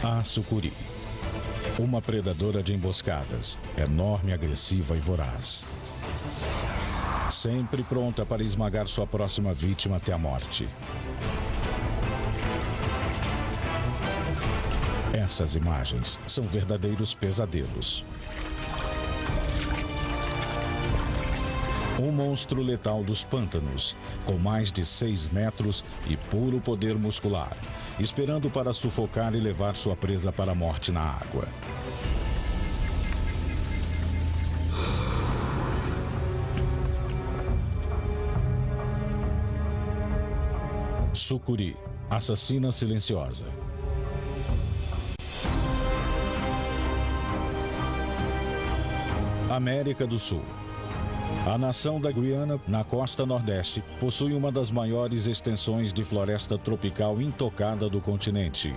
A sucuri. Uma predadora de emboscadas, enorme, agressiva e voraz. Sempre pronta para esmagar sua próxima vítima até a morte. Essas imagens são verdadeiros pesadelos. Um monstro letal dos pântanos, com mais de 6 metros e puro poder muscular, esperando para sufocar e levar sua presa para a morte na água. Sucuri, assassina silenciosa. América do Sul. A nação da Guiana, na costa nordeste, possui uma das maiores extensões de floresta tropical intocada do continente.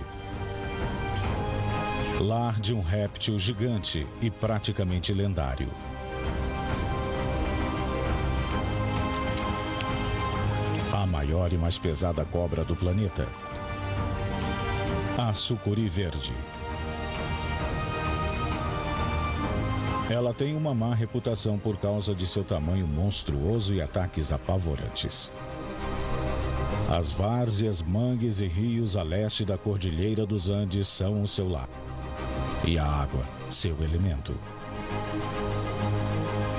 Lar de um réptil gigante e praticamente lendário. A maior e mais pesada cobra do planeta. A sucuri verde. Ela tem uma má reputação por causa de seu tamanho monstruoso e ataques apavorantes. As várzeas, mangues e rios a leste da Cordilheira dos Andes são o seu lar. E a água, seu elemento.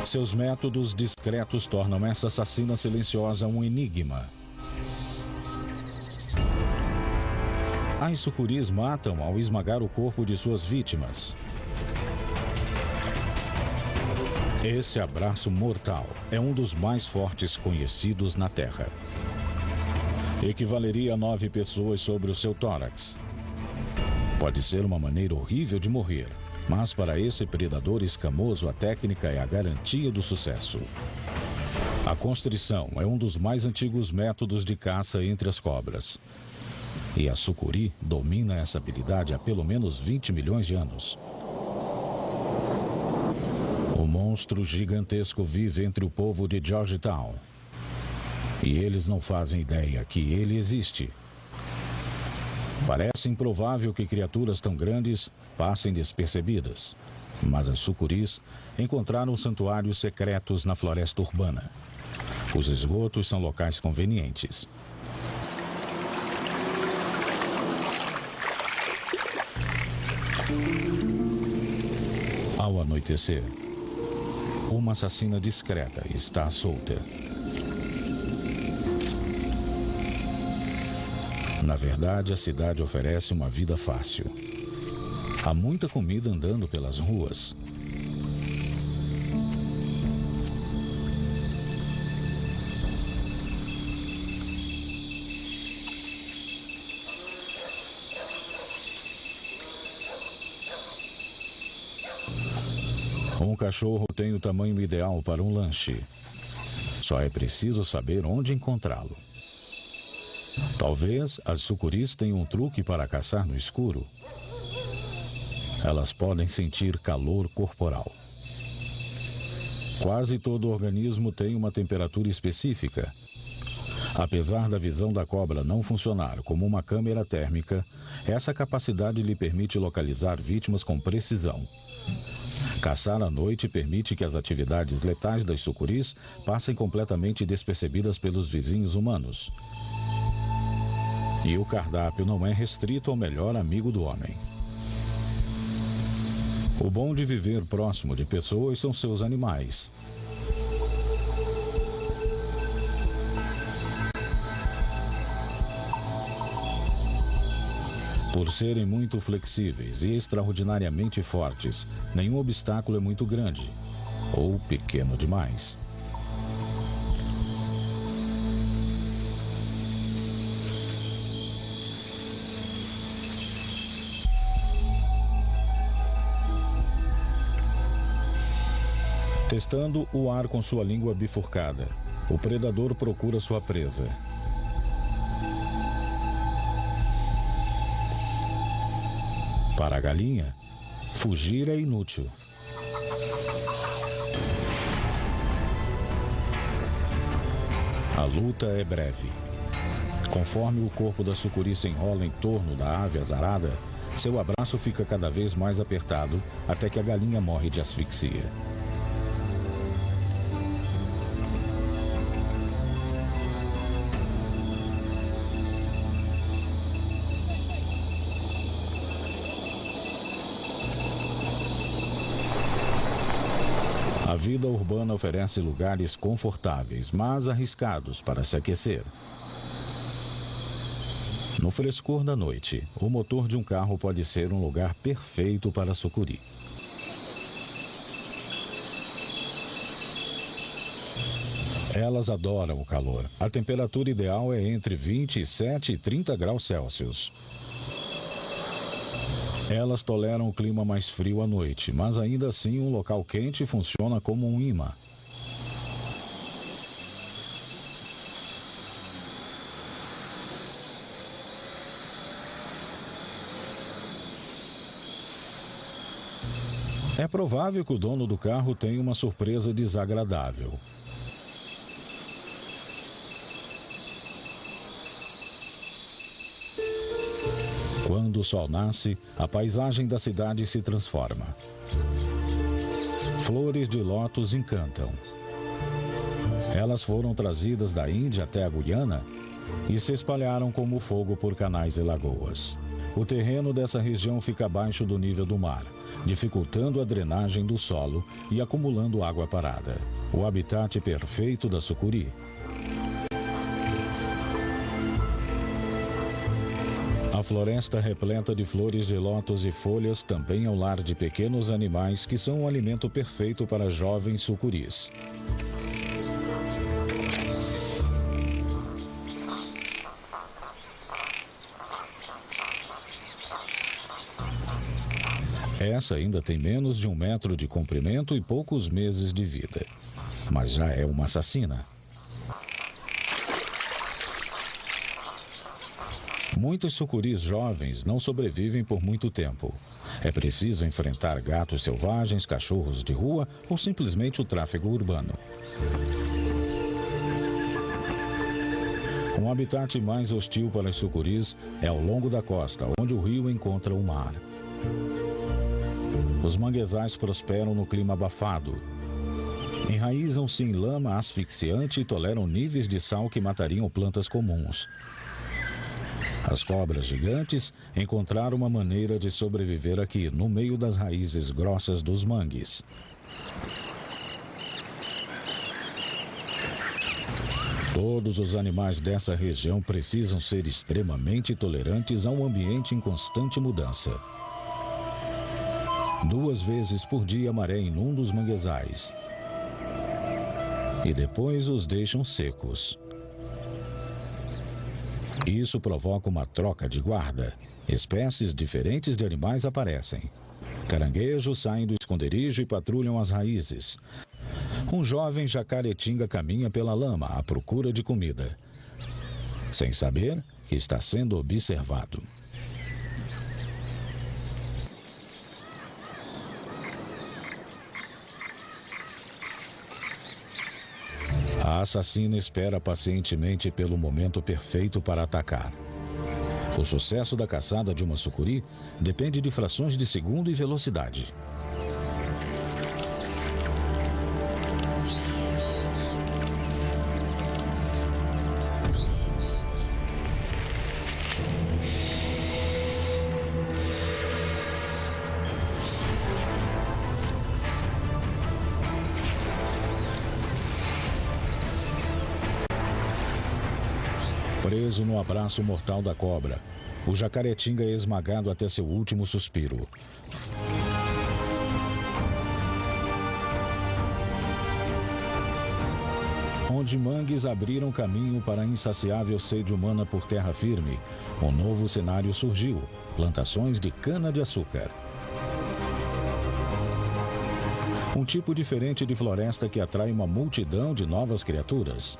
Seus métodos discretos tornam essa assassina silenciosa um enigma. As sucuris matam ao esmagar o corpo de suas vítimas. Esse abraço mortal é um dos mais fortes conhecidos na Terra. Equivaleria a 9 pessoas sobre o seu tórax. Pode ser uma maneira horrível de morrer, mas para esse predador escamoso a técnica é a garantia do sucesso. A constrição é um dos mais antigos métodos de caça entre as cobras. E a sucuri domina essa habilidade há pelo menos 20 milhões de anos. O monstro gigantesco vive entre o povo de Georgetown. E eles não fazem ideia que ele existe. Parece improvável que criaturas tão grandes passem despercebidas. Mas as sucuris encontraram santuários secretos na floresta urbana. Os esgotos são locais convenientes. Ao anoitecer, uma assassina discreta está solta. Na verdade, a cidade oferece uma vida fácil. Há muita comida andando pelas ruas. Um cachorro tem o tamanho ideal para um lanche. Só é preciso saber onde encontrá-lo. Talvez as sucuris tenham um truque para caçar no escuro. Elas podem sentir calor corporal. Quase todo organismo tem uma temperatura específica. Apesar da visão da cobra não funcionar como uma câmera térmica, essa capacidade lhe permite localizar vítimas com precisão. Caçar à noite permite que as atividades letais das sucuris passem completamente despercebidas pelos vizinhos humanos. E o cardápio não é restrito ao melhor amigo do homem. O bom de viver próximo de pessoas são seus animais. Por serem muito flexíveis e extraordinariamente fortes, nenhum obstáculo é muito grande ou pequeno demais. Testando o ar com sua língua bifurcada, o predador procura sua presa. Para a galinha, fugir é inútil. A luta é breve. Conforme o corpo da sucuri se enrola em torno da ave azarada, Seu abraço fica cada vez mais apertado até que a galinha morre de asfixia. A vida urbana oferece lugares confortáveis, mas arriscados para se aquecer. No frescor da noite, o motor de um carro pode ser um lugar perfeito para a sucuri. Elas adoram o calor. A temperatura ideal é entre 27 e 30 graus Celsius. Elas toleram o clima mais frio à noite, mas ainda assim um local quente funciona como um imã. É provável que o dono do carro tenha uma surpresa desagradável. Quando o sol nasce, a paisagem da cidade se transforma. Flores de lótus encantam. Elas foram trazidas da Índia até a Guiana e se espalharam como fogo por canais e lagoas. O terreno dessa região fica abaixo do nível do mar, dificultando a drenagem do solo e acumulando água parada. O habitat perfeito da sucuri. A floresta repleta de flores de lótus e folhas também é o lar de pequenos animais que são um alimento perfeito para jovens sucuris. Essa ainda tem menos de 1 metro de comprimento e poucos meses de vida, mas já é uma assassina. Muitos sucuris jovens não sobrevivem por muito tempo. É preciso enfrentar gatos selvagens, cachorros de rua ou simplesmente o tráfego urbano. Um habitat mais hostil para os sucuris é ao longo da costa, onde o rio encontra o mar. Os manguezais prosperam no clima abafado. Enraizam-se em lama asfixiante e toleram níveis de sal que matariam plantas comuns. As cobras gigantes encontraram uma maneira de sobreviver aqui, no meio das raízes grossas dos mangues. Todos os animais dessa região precisam ser extremamente tolerantes a um ambiente em constante mudança. 2 vezes por dia a maré inunda os manguezais e depois os deixam secos. Isso provoca uma troca de guarda. Espécies diferentes de animais aparecem. Caranguejos saem do esconderijo e patrulham as raízes. Um jovem jacaretinga caminha pela lama à procura de comida, sem saber que está sendo observado. A assassina espera pacientemente pelo momento perfeito para atacar. O sucesso da caçada de uma sucuri depende de frações de segundo e velocidade. Preso no abraço mortal da cobra, o jacaretinga é esmagado até seu último suspiro. Onde mangues abriram caminho para a insaciável sede humana por terra firme, um novo cenário surgiu: plantações de cana-de-açúcar. Um tipo diferente de floresta que atrai uma multidão de novas criaturas.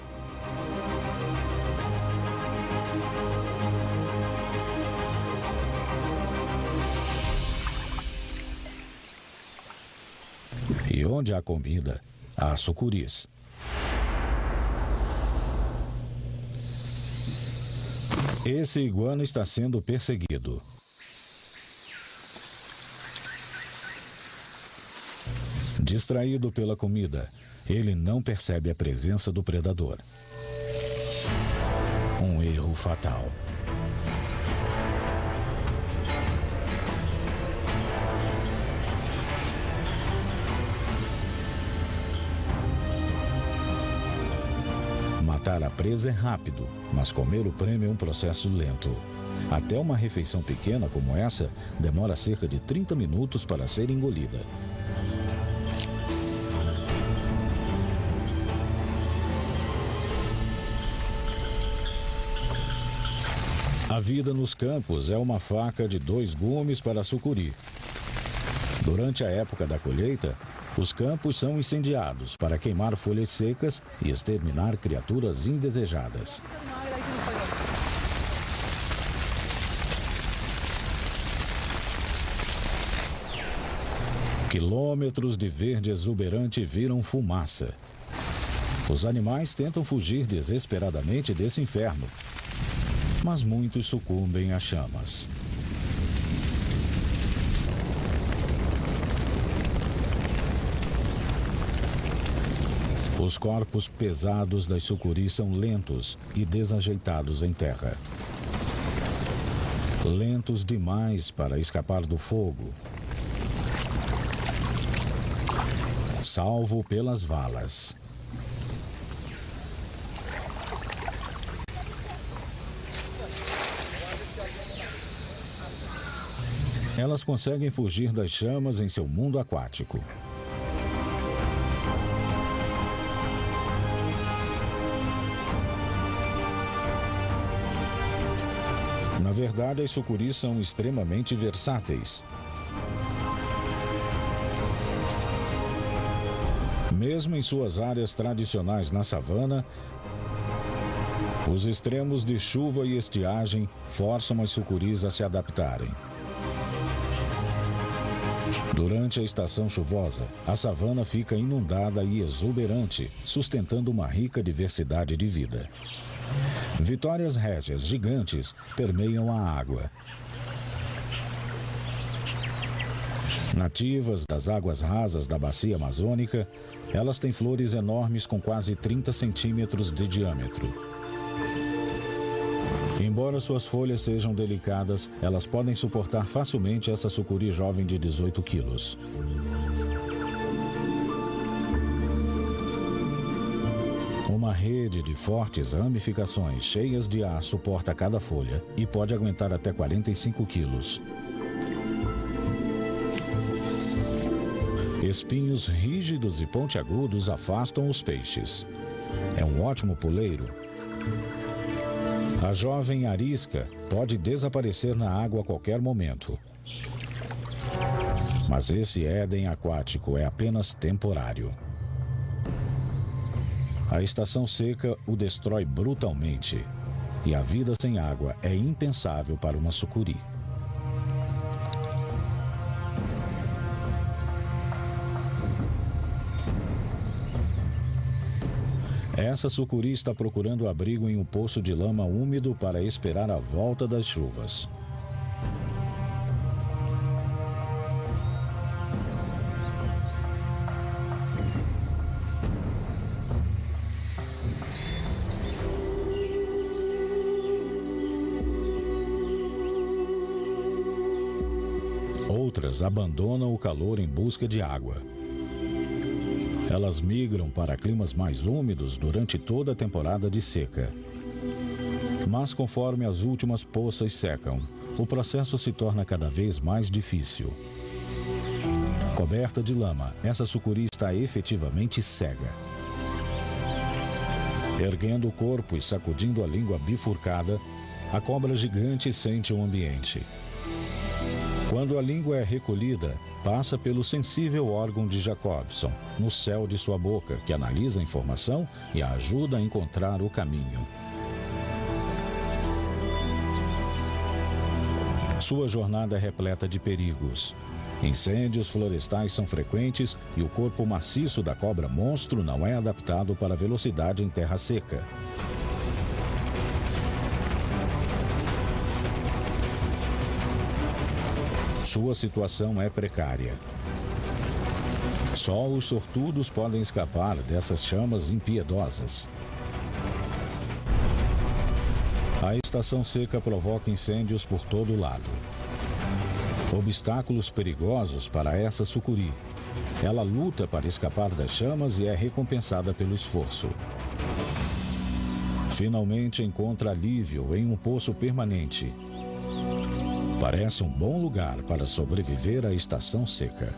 E onde há comida, há sucuris. Esse iguana está sendo perseguido. Distraído pela comida, ele não percebe a presença do predador. Um erro fatal. Matar a presa é rápido, mas comer o prêmio é um processo lento. Até uma refeição pequena como essa demora cerca de 30 minutos para ser engolida. A vida nos campos é uma faca de 2 gumes para a sucuri. Durante a época da colheita, os campos são incendiados para queimar folhas secas e exterminar criaturas indesejadas. Quilômetros de verde exuberante viram fumaça. Os animais tentam fugir desesperadamente desse inferno, mas muitos sucumbem às chamas. Os corpos pesados das sucuris são lentos e desajeitados em terra. Lentos demais para escapar do fogo, salvo pelas valas. Elas conseguem fugir das chamas em seu mundo aquático. Na verdade, as sucuris são extremamente versáteis. Mesmo em suas áreas tradicionais na savana, os extremos de chuva e estiagem forçam as sucuris a se adaptarem. Durante a estação chuvosa, a savana fica inundada e exuberante, sustentando uma rica diversidade de vida. Vitórias régias gigantes permeiam a água. Nativas das águas rasas da bacia amazônica, elas têm flores enormes com quase 30 centímetros de diâmetro. Embora suas folhas sejam delicadas, elas podem suportar facilmente essa sucuri jovem de 18 quilos. Uma rede de fortes ramificações cheias de ar suporta cada folha e pode aguentar até 45 quilos. Espinhos rígidos e pontiagudos afastam os peixes. É um ótimo puleiro. A jovem arisca pode desaparecer na água a qualquer momento. Mas esse Éden aquático é apenas temporário. A estação seca o destrói brutalmente, e a vida sem água é impensável para uma sucuri. Essa sucuri está procurando abrigo em um poço de lama úmido para esperar a volta das chuvas. Outras abandonam o calor em busca de água. Elas migram para climas mais úmidos durante toda a temporada de seca. Mas conforme as últimas poças secam, o processo se torna cada vez mais difícil. Coberta de lama, essa sucuri está efetivamente cega. Erguendo o corpo e sacudindo a língua bifurcada, a cobra gigante sente o ambiente. Quando a língua é recolhida, passa pelo sensível órgão de Jacobson, no céu de sua boca, que analisa a informação e a ajuda a encontrar o caminho. Sua jornada é repleta de perigos. Incêndios florestais são frequentes e o corpo maciço da cobra monstro não é adaptado para a velocidade em terra seca. Sua situação é precária. Só os sortudos podem escapar dessas chamas impiedosas. A estação seca provoca incêndios por todo lado. Obstáculos perigosos para essa sucuri. Ela luta para escapar das chamas e é recompensada pelo esforço. Finalmente encontra alívio em um poço permanente. Parece um bom lugar para sobreviver à estação seca.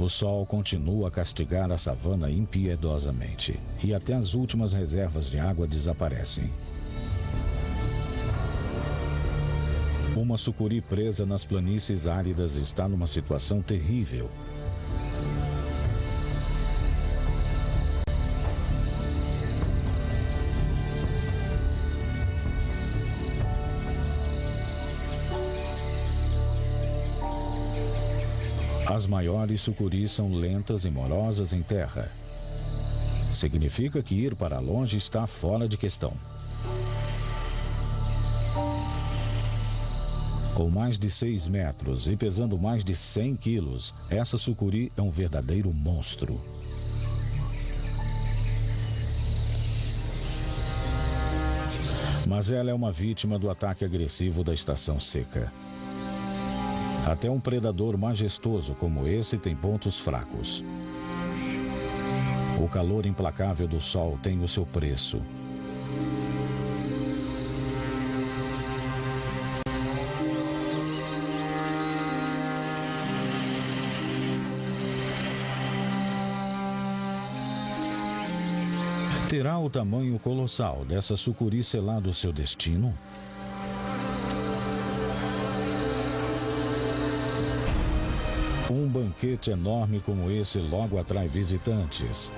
O sol continua a castigar a savana impiedosamente, e até as últimas reservas de água desaparecem. Uma sucuri presa nas planícies áridas está numa situação terrível. As maiores sucuris são lentas e morosas em terra. Significa que ir para longe está fora de questão. Com mais de 6 metros e pesando mais de 100 quilos, essa sucuri é um verdadeiro monstro. Mas ela é uma vítima do ataque agressivo da estação seca. Até um predador majestoso como esse tem pontos fracos. O calor implacável do sol tem o seu preço. Terá o tamanho colossal dessa sucuri selado seu destino? Um banquete enorme como esse logo atrai visitantes.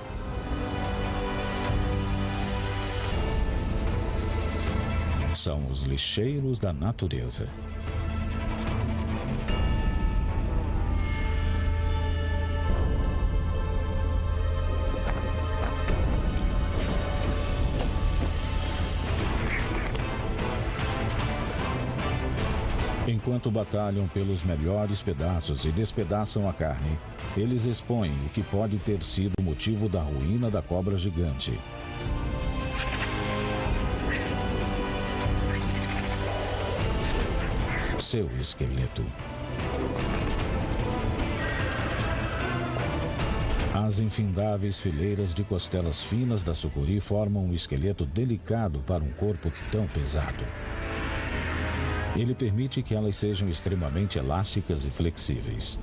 São os lixeiros da natureza. Enquanto batalham pelos melhores pedaços e despedaçam a carne, eles expõem o que pode ter sido o motivo da ruína da cobra gigante. Seu esqueleto. As infindáveis fileiras de costelas finas da sucuri formam um esqueleto delicado para um corpo tão pesado. Ele permite que elas sejam extremamente elásticas e flexíveis.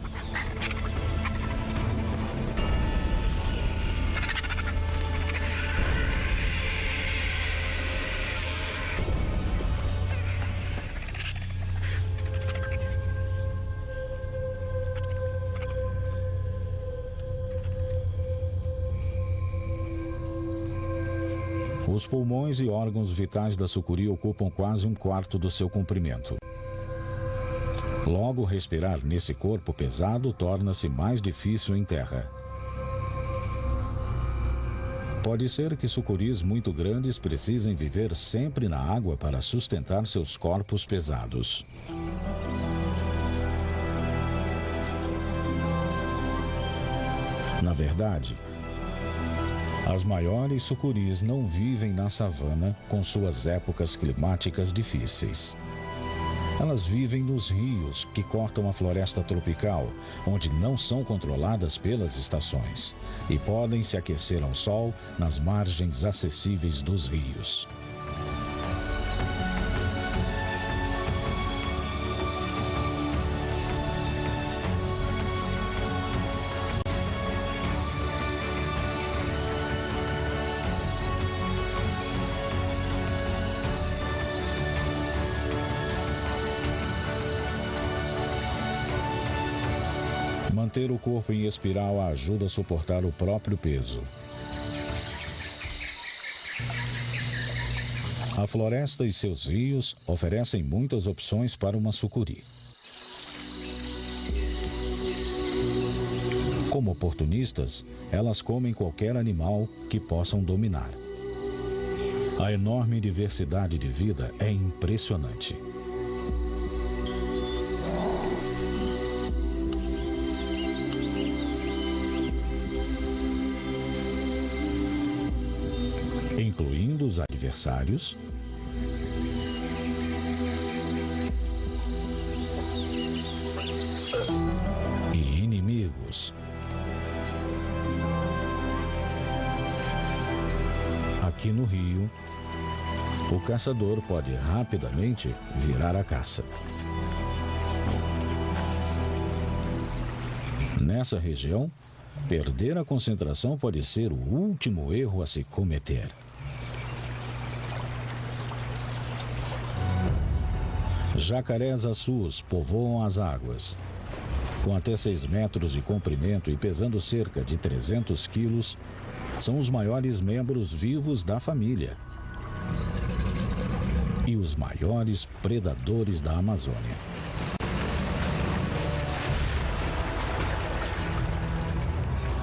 Os pulmões e órgãos vitais da sucuri ocupam quase 1/4 do seu comprimento. Logo, respirar nesse corpo pesado torna-se mais difícil em terra. Pode ser que sucuris muito grandes precisem viver sempre na água para sustentar seus corpos pesados. Na verdade, as maiores sucuris não vivem na savana com suas épocas climáticas difíceis. Elas vivem nos rios que cortam a floresta tropical, onde não são controladas pelas estações, e podem se aquecer ao sol nas margens acessíveis dos rios. Manter o corpo em espiral a ajuda a suportar o próprio peso. A floresta e seus rios oferecem muitas opções para uma sucuri. Como oportunistas, elas comem qualquer animal que possam dominar. A enorme diversidade de vida é impressionante. Incluindo os adversários, e inimigos. Aqui no rio, o caçador pode rapidamente virar a caça. Nessa região, perder a concentração pode ser o último erro a se cometer. Jacarés açus povoam as águas. Com até 6 metros de comprimento e pesando cerca de 300 quilos, são os maiores membros vivos da família e os maiores predadores da Amazônia.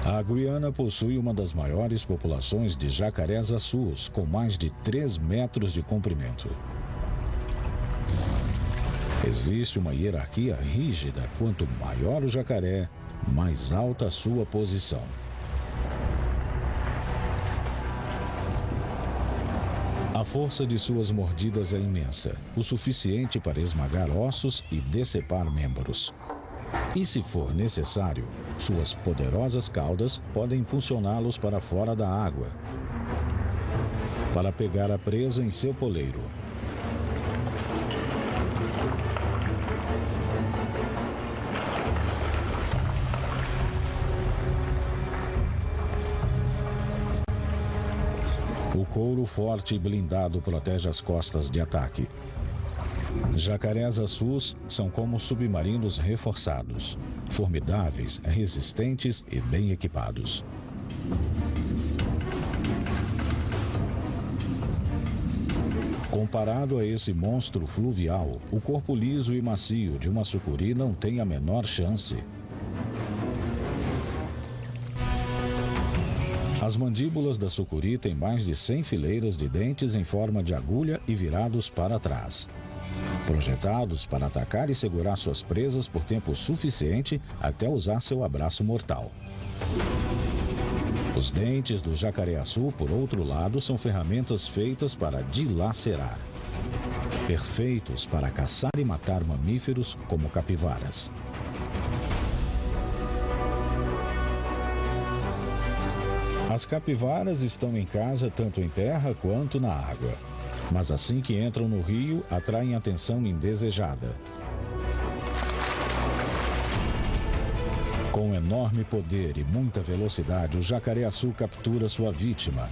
A Guiana possui uma das maiores populações de jacarés açus, com mais de 3 metros de comprimento. Existe uma hierarquia rígida. Quanto maior o jacaré, mais alta a sua posição. A força de suas mordidas é imensa, o suficiente para esmagar ossos e decepar membros. E se for necessário, suas poderosas caudas podem impulsioná-los para fora da água, para pegar a presa em seu poleiro. O couro forte e blindado protege as costas de ataque. Jacarés açus são como submarinos reforçados, formidáveis, resistentes e bem equipados. Comparado a esse monstro fluvial, o corpo liso e macio de uma sucuri não tem a menor chance. As mandíbulas da sucuri têm mais de 100 fileiras de dentes em forma de agulha e virados para trás, projetados para atacar e segurar suas presas por tempo suficiente até usar seu abraço mortal. Os dentes do jacaré-açu, por outro lado, são ferramentas feitas para dilacerar, perfeitos para caçar e matar mamíferos como capivaras. As capivaras estão em casa tanto em terra quanto na água, mas assim que entram no rio, atraem atenção indesejada. Com enorme poder e muita velocidade, o jacaré-açu captura sua vítima.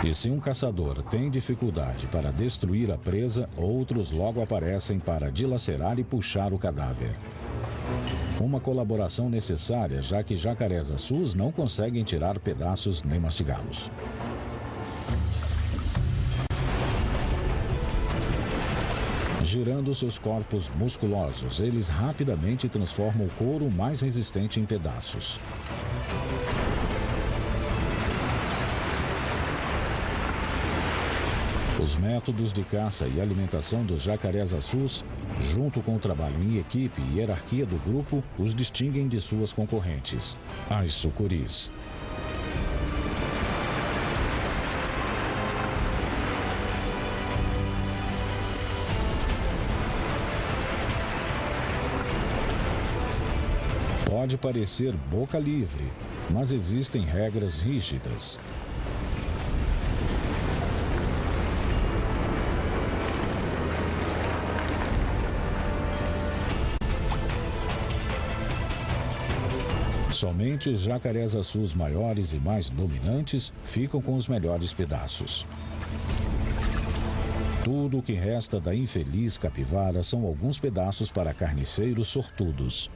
E se um caçador tem dificuldade para destruir a presa, outros logo aparecem para dilacerar e puxar o cadáver. Uma colaboração necessária, já que jacarés açus não conseguem tirar pedaços nem mastigá-los. Girando seus corpos musculosos, eles rapidamente transformam o couro mais resistente em pedaços. Os métodos de caça e alimentação dos jacarés açus, junto com o trabalho em equipe e hierarquia do grupo, os distinguem de suas concorrentes, as sucuris. Pode parecer boca livre, mas existem regras rígidas. Somente os jacarés açus maiores e mais dominantes ficam com os melhores pedaços. Tudo o que resta da infeliz capivara são alguns pedaços para carniceiros sortudos.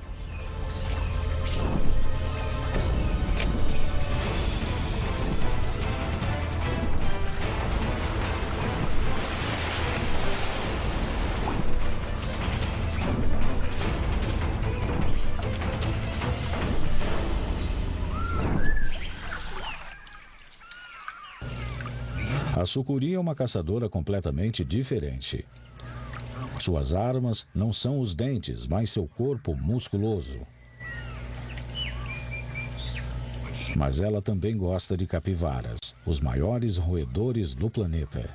A sucuri é uma caçadora completamente diferente. Suas armas não são os dentes, mas seu corpo musculoso. Mas ela também gosta de capivaras, os maiores roedores do planeta.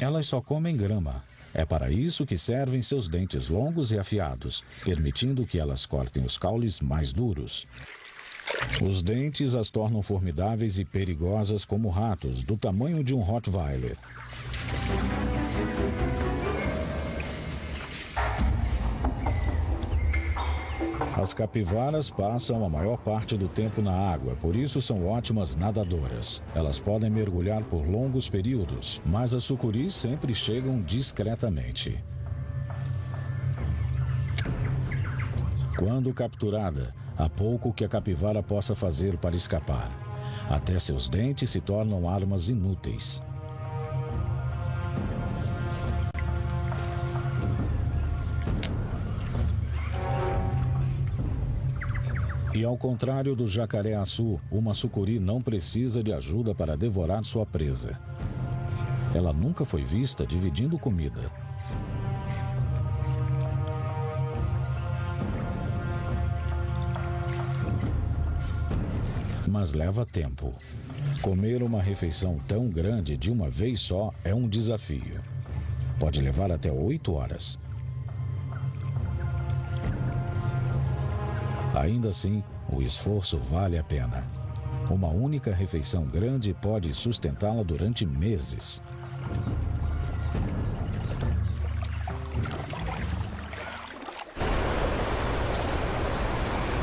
Elas só comem grama. É para isso que servem seus dentes longos e afiados, permitindo que elas cortem os caules mais duros. Os dentes as tornam formidáveis e perigosas como ratos, do tamanho de um Rottweiler. As capivaras passam a maior parte do tempo na água, por isso são ótimas nadadoras. Elas podem mergulhar por longos períodos, mas as sucuris sempre chegam discretamente. Quando capturada, há pouco que a capivara possa fazer para escapar. Até seus dentes se tornam armas inúteis. E ao contrário do jacaré-açu, uma sucuri não precisa de ajuda para devorar sua presa. Ela nunca foi vista dividindo comida. Mas leva tempo. Comer uma refeição tão grande de uma vez só é um desafio. Pode levar até 8 horas. Ainda assim, o esforço vale a pena. Uma única refeição grande pode sustentá-la durante meses.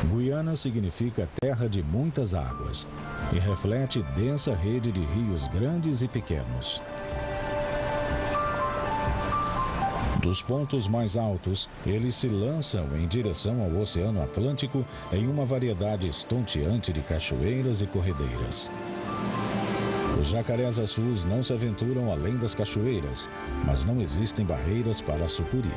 Guiana significa terra de muitas águas e reflete densa rede de rios grandes e pequenos. Dos pontos mais altos, eles se lançam em direção ao Oceano Atlântico em uma variedade estonteante de cachoeiras e corredeiras. Os jacarés azuis não se aventuram além das cachoeiras, mas não existem barreiras para a sucuri.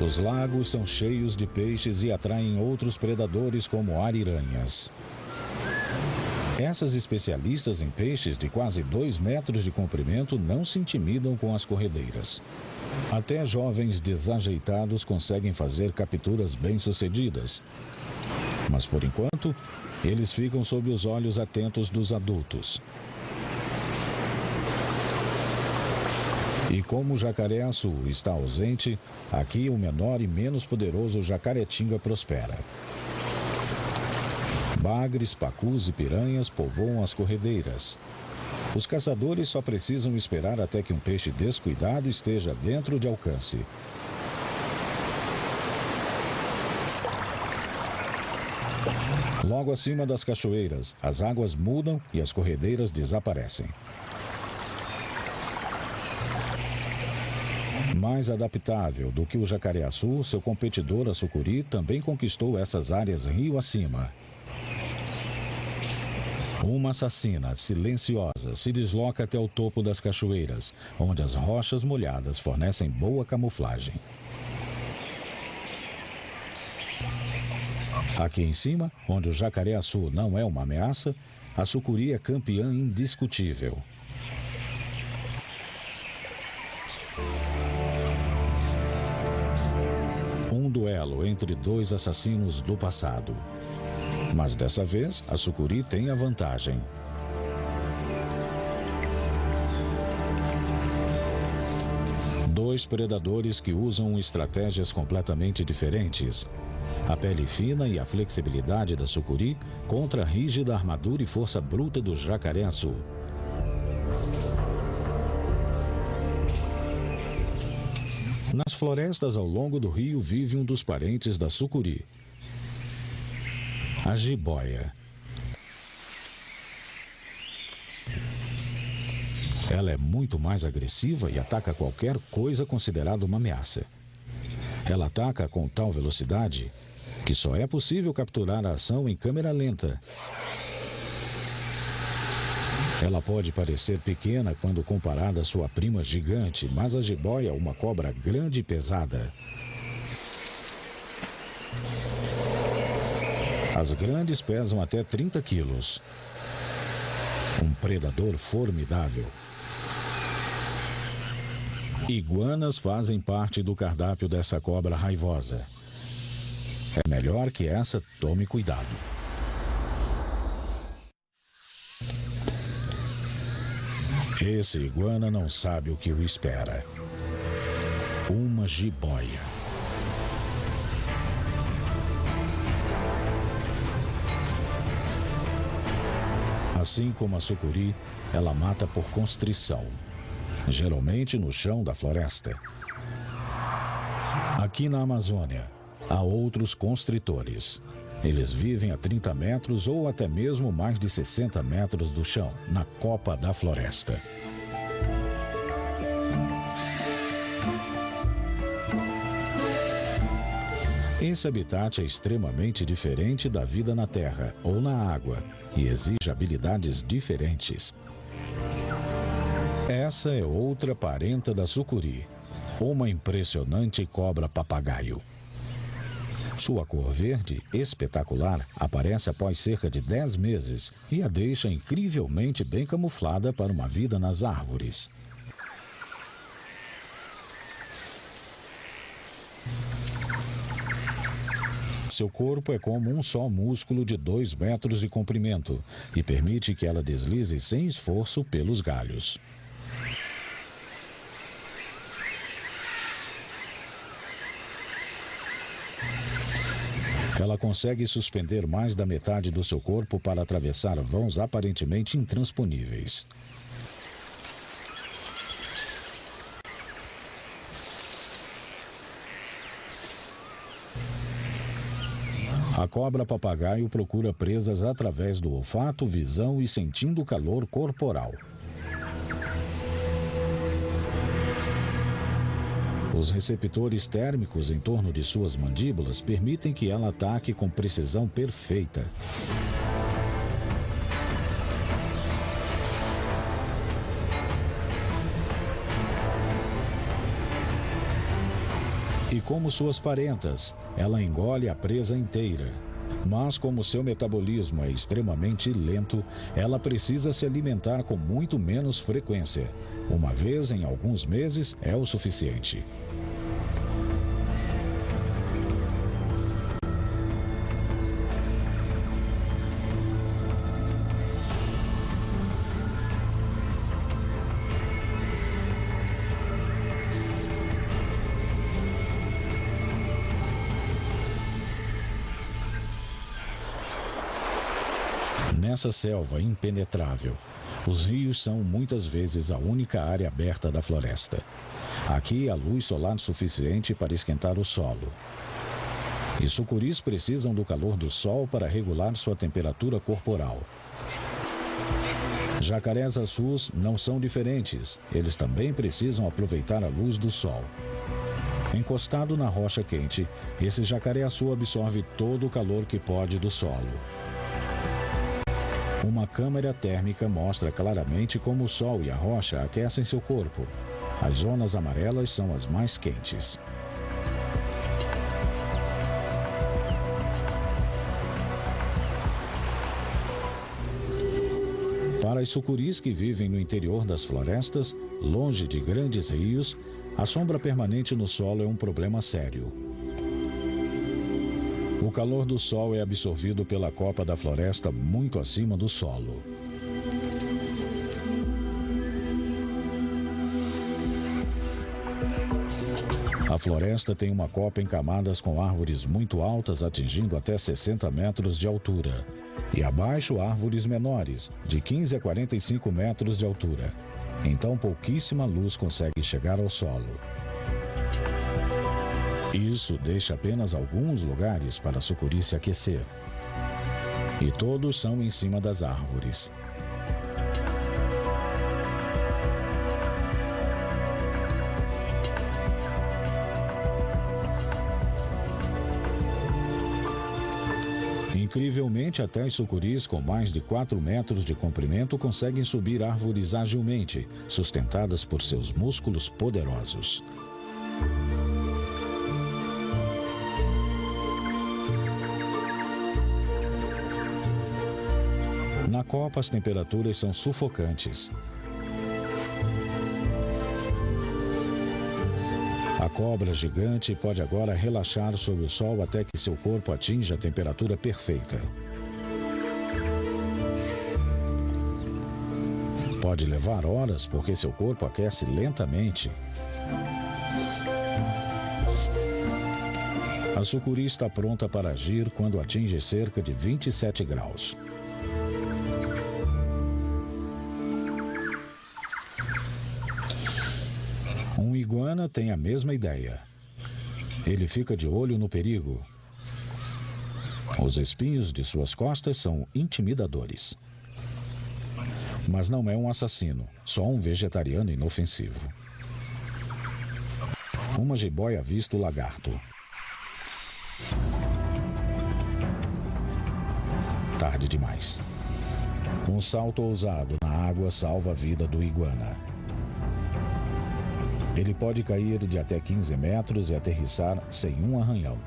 Os lagos são cheios de peixes e atraem outros predadores como ariranhas. Essas especialistas em peixes de quase 2 metros de comprimento não se intimidam com as corredeiras. Até jovens desajeitados conseguem fazer capturas bem-sucedidas. Mas, por enquanto, eles ficam sob os olhos atentos dos adultos. E como o jacaré-açu está ausente, aqui o menor e menos poderoso jacaretinga prospera. Bagres, pacus e piranhas povoam as corredeiras. Os caçadores só precisam esperar até que um peixe descuidado esteja dentro de alcance. Logo acima das cachoeiras, as águas mudam e as corredeiras desaparecem. Mais adaptável do que o jacaré-açu, seu competidor, a sucuri, também conquistou essas áreas rio acima. Uma assassina silenciosa se desloca até o topo das cachoeiras, onde as rochas molhadas fornecem boa camuflagem. Aqui em cima, onde o jacaré-açu não é uma ameaça, a sucuri é campeã indiscutível. Um duelo entre 2 assassinos do passado. Mas dessa vez, a sucuri tem a vantagem. Dois predadores que usam estratégias completamente diferentes. A pele fina e a flexibilidade da sucuri contra a rígida armadura e força bruta do jacaré-açu. Nas florestas ao longo do rio vive um dos parentes da sucuri, a jiboia. Ela é muito mais agressiva e ataca qualquer coisa considerada uma ameaça. Ela ataca com tal velocidade que só é possível capturar a ação em câmera lenta. Ela pode parecer pequena quando comparada à sua prima gigante, mas a jiboia é uma cobra grande e pesada. As grandes pesam até 30 quilos. Um predador formidável. Iguanas fazem parte do cardápio dessa cobra raivosa. É melhor que essa tome cuidado. Esse iguana não sabe o que o espera. Uma jiboia. Assim como a sucuri, ela mata por constrição, geralmente no chão da floresta. Aqui na Amazônia, há outros constritores. Eles vivem a 30 metros ou até mesmo mais de 60 metros do chão, na copa da floresta. Esse habitat é extremamente diferente da vida na terra ou na água e exige habilidades diferentes. Essa é outra parenta da sucuri, uma impressionante cobra-papagaio. Sua cor verde, espetacular, aparece após cerca de 10 meses e a deixa incrivelmente bem camuflada para uma vida nas árvores. Seu corpo é como um só músculo de 2 metros de comprimento e permite que ela deslize sem esforço pelos galhos. Ela consegue suspender mais da metade do seu corpo para atravessar vãos aparentemente intransponíveis. A cobra-papagaio procura presas através do olfato, visão e sentindo o calor corporal. Os receptores térmicos em torno de suas mandíbulas permitem que ela ataque com precisão perfeita. E como suas parentas, ela engole a presa inteira. Mas como seu metabolismo é extremamente lento, ela precisa se alimentar com muito menos frequência. Uma vez em alguns meses é o suficiente. Nessa selva impenetrável, os rios são muitas vezes a única área aberta da floresta. Aqui há luz solar suficiente para esquentar o solo. E sucuris precisam do calor do sol para regular sua temperatura corporal. Jacarés azuis não são diferentes. Eles também precisam aproveitar a luz do sol. Encostado na rocha quente, esse jacaré azul absorve todo o calor que pode do solo. Uma câmera térmica mostra claramente como o sol e a rocha aquecem seu corpo. As zonas amarelas são as mais quentes. Para as sucuris que vivem no interior das florestas, longe de grandes rios, a sombra permanente no solo é um problema sério. O calor do sol é absorvido pela copa da floresta muito acima do solo. A floresta tem uma copa em camadas com árvores muito altas, atingindo até 60 metros de altura. E abaixo, árvores menores, de 15 a 45 metros de altura. Então, pouquíssima luz consegue chegar ao solo. Isso deixa apenas alguns lugares para a sucuri se aquecer. E todos são em cima das árvores. Incrivelmente, até as sucuris com mais de 4 metros de comprimento conseguem subir árvores agilmente, sustentadas por seus músculos poderosos. Na copa, as temperaturas são sufocantes. A cobra gigante pode agora relaxar sob o sol até que seu corpo atinja a temperatura perfeita. Pode levar horas porque seu corpo aquece lentamente. A sucuri está pronta para agir quando atinge cerca de 27 graus. Um iguana tem a mesma ideia. Ele fica de olho no perigo. Os espinhos de suas costas são intimidadores. Mas não é um assassino, só um vegetariano inofensivo. Uma jiboia avista o lagarto. Tarde demais. Um salto ousado na água salva a vida do iguana. Ele pode cair de até 15 metros e aterrissar sem um arranhão.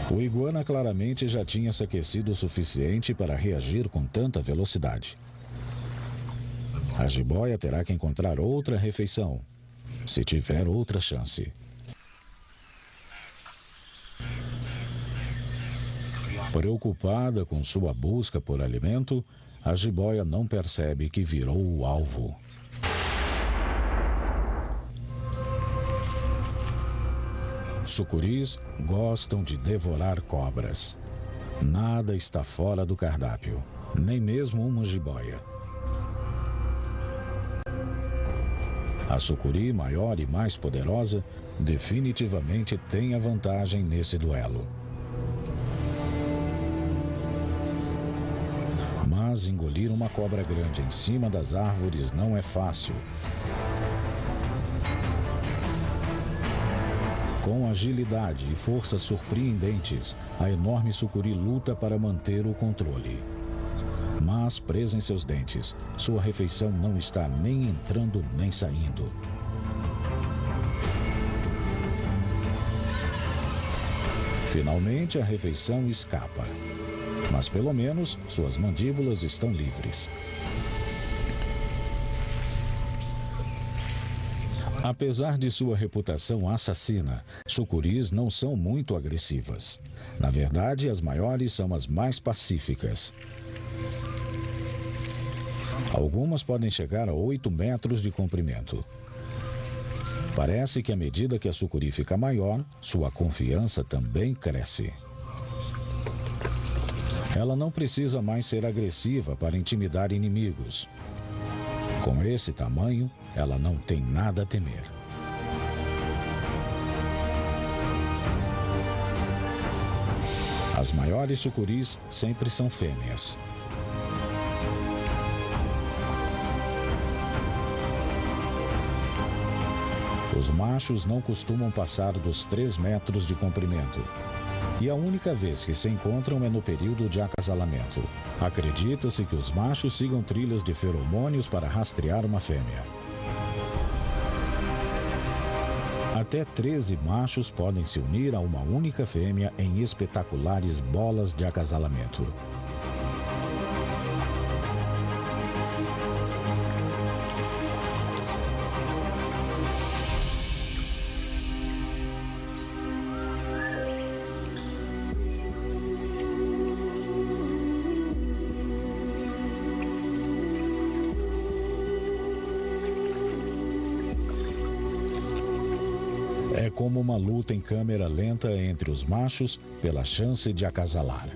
O iguana claramente já tinha se aquecido o suficiente para reagir com tanta velocidade. A jiboia terá que encontrar outra refeição, se tiver outra chance. Preocupada com sua busca por alimento, a jiboia não percebe que virou o alvo. Sucuris gostam de devorar cobras. Nada está fora do cardápio, nem mesmo uma jiboia. A sucuri, maior e mais poderosa, definitivamente tem a vantagem nesse duelo. Mas engolir uma cobra grande em cima das árvores não é fácil. Com agilidade e força surpreendentes, a enorme sucuri luta para manter o controle. Mas, presa em seus dentes, sua refeição não está nem entrando nem saindo. Finalmente, a refeição escapa. Mas pelo menos suas mandíbulas estão livres. Apesar de sua reputação assassina, sucuris não são muito agressivas. Na verdade, as maiores são as mais pacíficas. Algumas podem chegar a 8 metros de comprimento. Parece que à medida que a sucuri fica maior, sua confiança também cresce. Ela não precisa mais ser agressiva para intimidar inimigos. Com esse tamanho, ela não tem nada a temer. As maiores sucuris sempre são fêmeas. Os machos não costumam passar dos 3 metros de comprimento. E a única vez que se encontram é no período de acasalamento. Acredita-se que os machos sigam trilhas de feromônios para rastrear uma fêmea. Até 13 machos podem se unir a uma única fêmea em espetaculares bolas de acasalamento. É como uma luta em câmera lenta entre os machos pela chance de acasalar.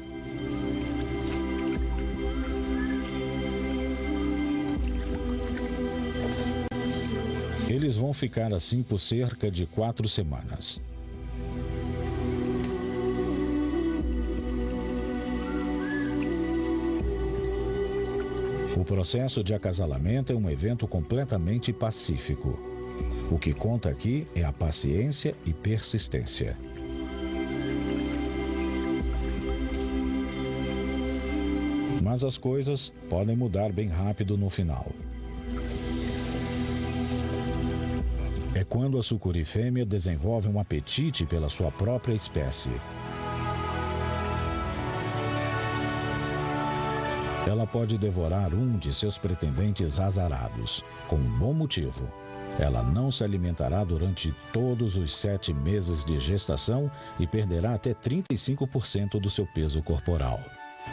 Eles vão ficar assim por cerca de 4 semanas. O processo de acasalamento é um evento completamente pacífico. O que conta aqui é a paciência e persistência. Mas as coisas podem mudar bem rápido no final. É quando a sucuri fêmea desenvolve um apetite pela sua própria espécie. Ela pode devorar um de seus pretendentes azarados, com um bom motivo. Ela não se alimentará durante todos os 7 meses de gestação e perderá até 35% do seu peso corporal.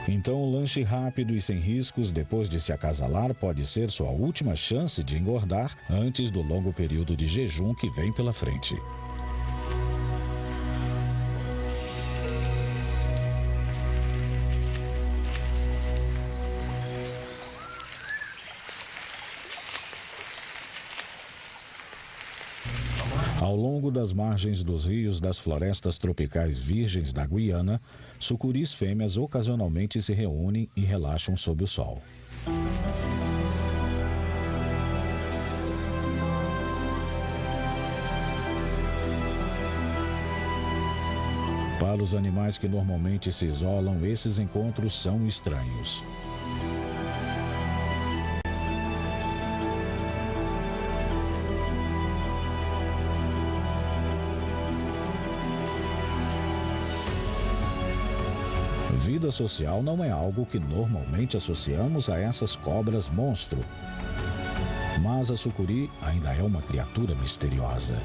Então, o lanche rápido e sem riscos depois de se acasalar pode ser sua última chance de engordar antes do longo período de jejum que vem pela frente. Ao longo das margens dos rios das florestas tropicais virgens da Guiana, sucuris fêmeas ocasionalmente se reúnem e relaxam sob o sol. Para os animais que normalmente se isolam, esses encontros são estranhos. Vida social não é algo que normalmente associamos a essas cobras monstro. Mas a sucuri ainda é uma criatura misteriosa.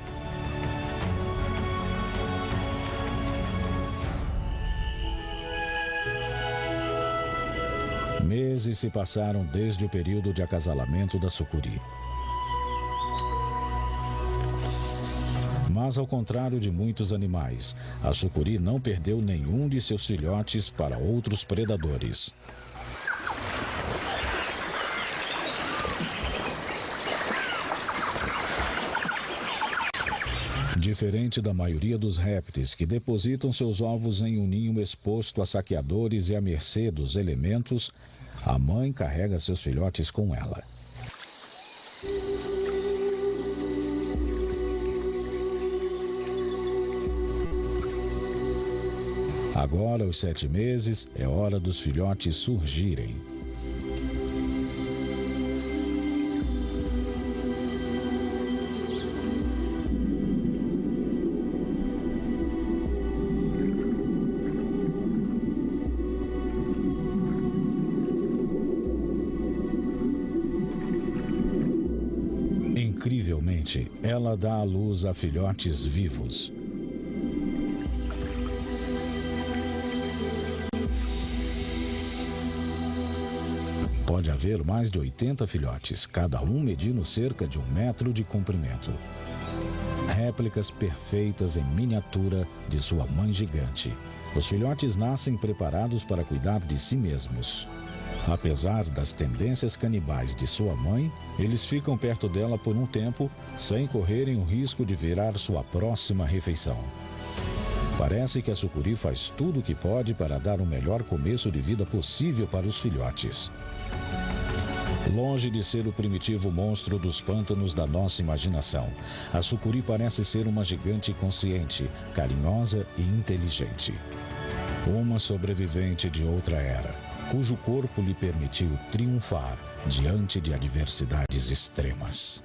Meses se passaram desde o período de acasalamento da sucuri. Mas, ao contrário de muitos animais, a sucuri não perdeu nenhum de seus filhotes para outros predadores. Diferente da maioria dos répteis que depositam seus ovos em um ninho exposto a saqueadores e à mercê dos elementos, a mãe carrega seus filhotes com ela. Agora, aos 7 meses, é hora dos filhotes surgirem. Incrivelmente, ela dá à luz a filhotes vivos. Pode haver mais de 80 filhotes, cada um medindo cerca de 1 metro de comprimento. Réplicas perfeitas em miniatura de sua mãe gigante. Os filhotes nascem preparados para cuidar de si mesmos. Apesar das tendências canibais de sua mãe, eles ficam perto dela por um tempo, sem correrem o risco de virar sua próxima refeição. Parece que a sucuri faz tudo o que pode para dar o melhor começo de vida possível para os filhotes. Longe de ser o primitivo monstro dos pântanos da nossa imaginação, a sucuri parece ser uma gigante consciente, carinhosa e inteligente. Uma sobrevivente de outra era, cujo corpo lhe permitiu triunfar diante de adversidades extremas.